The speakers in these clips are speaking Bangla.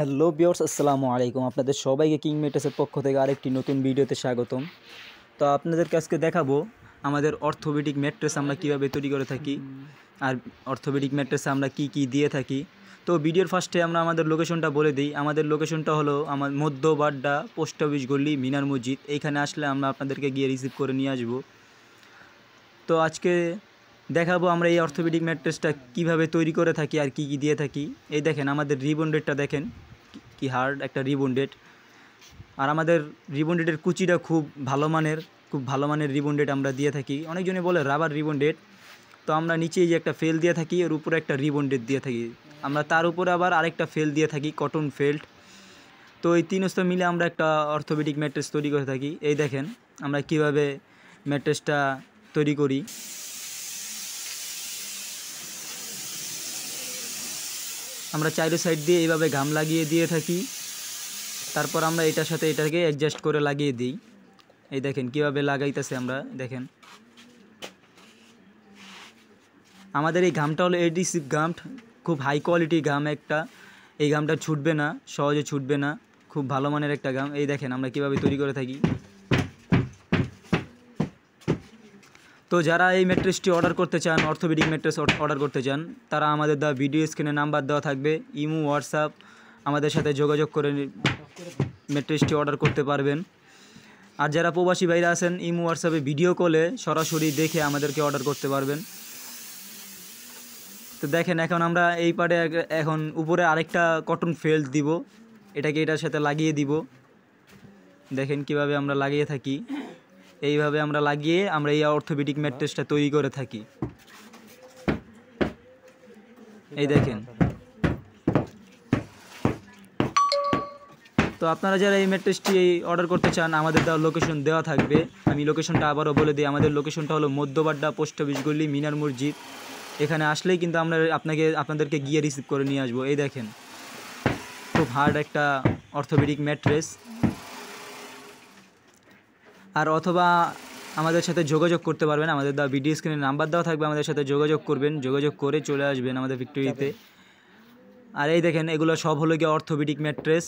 হ্যালো ভিউয়ার্স, আসসালামু আলাইকুম। আপনাদের সবাইকে কিং মেটাসের পক্ষ থেকে আরেকটি নতুন ভিডিওতে স্বাগতম। তো আপনাদেরকে আজকে দেখাবো আমাদের অর্থোপেডিক ম্যাট্রেস আমরা কীভাবে তৈরি করে থাকি, আর অর্থোপেডিক ম্যাট্রেসে আমরা কি কি দিয়ে থাকি। তো ভিডিওর ফার্স্টে আমরা আমাদের লোকেশনটা বলে দিই। আমাদের লোকেশনটা হলো আমার মধ্য বাড্ডা, পোস্ট অফিস গলি, মিনার মসজিদ। এইখানে আসলে আমরা আপনাদেরকে গিয়ে রিসিভ করে নিয়ে আসবো। তো আজকে দেখাবো আমরা এই অর্থোপেডিক ম্যাট্রেসটা কিভাবে তৈরি করে থাকি আর কি কি দিয়ে থাকি। এই দেখেন আমাদের রিবন্ডেডটা দেখেন কি হার্ড একটা রিবন্ডেড, আর আমাদের রিবন্ডেডের কুচিটা খুব ভালো মানের রিবন্ডেড আমরা দিয়ে থাকি। অনেকজনে বলে রাবার রিবন্ডেড, তো আমরা নিচে যে একটা ফেল দিয়ে থাকি, এর উপরে একটা রিবন্ডেড দিয়ে থাকি। আমরা তার উপরে আবার আরেকটা ফেল দিয়ে থাকি, কটন ফেল্ট। তো এই তিনস্ত মিলে আমরা একটা অর্থোপেডিক ম্যাট্রেস তৈরি করে থাকি। এই দেখেন আমরা কিভাবে ম্যাট্রেসটা তৈরি করি। আমরা চাইরো সাইড দিয়ে এইভাবে ঘাম লাগিয়ে দিয়ে থাকি, তারপর আমরা এটার সাথে এটাকে অ্যাডজাস্ট করে লাগিয়ে দিই। এই দেখেন কিভাবে লাগাইতেছে আমরা, দেখেন আমাদের এই ঘামটা হলো এডিসিভ ঘাম, খুব হাই কোয়ালিটির ঘাম একটা। এই ঘামটা ছুটবে না, সহজে ছুটবে না, খুব ভালো মানের একটা ঘাম। এই দেখেন আমরা কিভাবে তৈরি করে থাকি। তো যারা এই ম্যাট্রেসটি অর্ডার করতে চান, অর্থোপেডিক ম্যাট্রেস অর্ডার করতে চান, তারা আমাদের দেওয়া ভিডিও স্ক্রিনে নাম্বার দেওয়া থাকবে, ইমো, হোয়াটসঅ্যাপ, আমাদের সাথে যোগাযোগ করে ম্যাট্রেসটি অর্ডার করতে পারবেন। আর যারা প্রবাসী ভাইরা আছেন, ইমো, হোয়াটসঅ্যাপে ভিডিও কলে সরাসরি দেখে আমাদেরকে অর্ডার করতে পারবেন। তো দেখেন এখন আমরা এই পার্টে এখন উপরে আরেকটা কটন ফেল্ট দিব, এটাকে এটার সাথে লাগিয়ে দিব। দেখেন কিভাবে আমরা লাগিয়ে থাকি। এইভাবে আমরা লাগিয়ে আমরা এই অর্থোপেডিক ম্যাট্রেসটা তৈরি করে থাকি। এই দেখেন। তো আপনারা যারা এই ম্যাট্রেসটি অর্ডার করতে চান, আমাদের দেওয়া লোকেশন দেওয়া থাকবে। আমি লোকেশনটা আবারও বলে দিই। আমাদের লোকেশনটা হলো মধ্যবাড্ডা, পোস্ট অফিস গলি, মিনার মসজিদ। এখানে আসলেই কিন্তু আমরা আপনাদেরকে গিয়ে রিসিভ করে নিয়ে আসবো। এই দেখেন খুব হার্ড একটা অর্থোপেডিক ম্যাট্রেস। আর অথবা আমাদের সাথে যোগাযোগ করতে পারবেন, আমাদের দেওয়া ভিডিও স্ক্রিনে নাম্বার দেওয়া থাকবে, আমাদের সাথে যোগাযোগ করবেন, যোগাযোগ করে চলে আসবেন আমাদের ফ্যাক্টরিতে। আর এই দেখেন এগুলো সব হলো গিয়ে অর্থোপেডিক ম্যাট্রেস,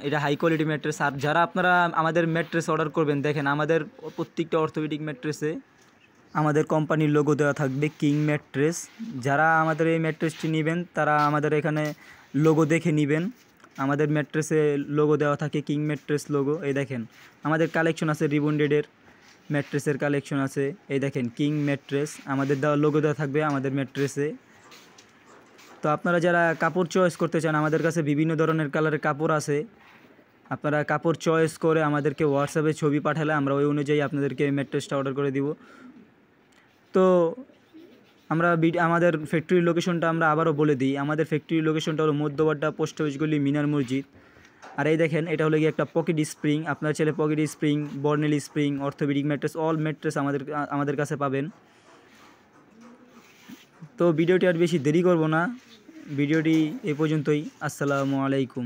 এটা হাই কোয়ালিটি ম্যাট্রেস। আর যারা আপনারা আমাদের ম্যাট্রেস অর্ডার করবেন, দেখেন আমাদের প্রত্যেকটা অর্থোপেডিক ম্যাট্রেসে আমাদের কোম্পানির লোগো দেওয়া থাকবে, কিং ম্যাট্রেস। যারা আমাদের এই ম্যাট্রেসটি নেবেন তারা আমাদের এখানে লোগো দেখে নেবেন। আমাদের ম্যাট্রেসে লোগো দেওয়া থাকে, কিং ম্যাট্রেস লোগো। এই দেখেন আমাদের কালেকশন আছে, রিবন্ডেডের ম্যাট্রেসের কালেকশন আছে। এই দেখেন কিং ম্যাট্রেস, আমাদের দেওয়া লোগো দেওয়া থাকবে আমাদের ম্যাট্রেসে। তো আপনারা যারা কাপড় চয়েস করতে চান, আমাদের কাছে বিভিন্ন ধরনের কালারের কাপড় আছে। আপনারা কাপড় চয়েস করে আমাদেরকে হোয়াটসঅ্যাপে ছবি পাঠালে আমরা ওই অনুযায়ী আপনাদেরকে ম্যাট্রেসটা অর্ডার করে দিব। তো আমরা আমাদের ফ্যাক্টরির লোকেশনটা আমরা আবারও বলে দিই। আমাদের ফ্যাক্টরির লোকেশনটা হলো মধ্যবাড্ডা, পোস্ট অফিস গলি, মিনার মসজিদ। আর এই দেখেন এটা হলো গিয়ে একটা পকেট স্প্রিং। আপনার ছেলে pocket spring, Bonnell spring, orthopaedic mattress, all mattress আমাদের কাছে পাবেন। তো ভিডিওটি আর বেশি দেরি করব না, ভিডিওটি এই পর্যন্তই। আসসালামু আলাইকুম।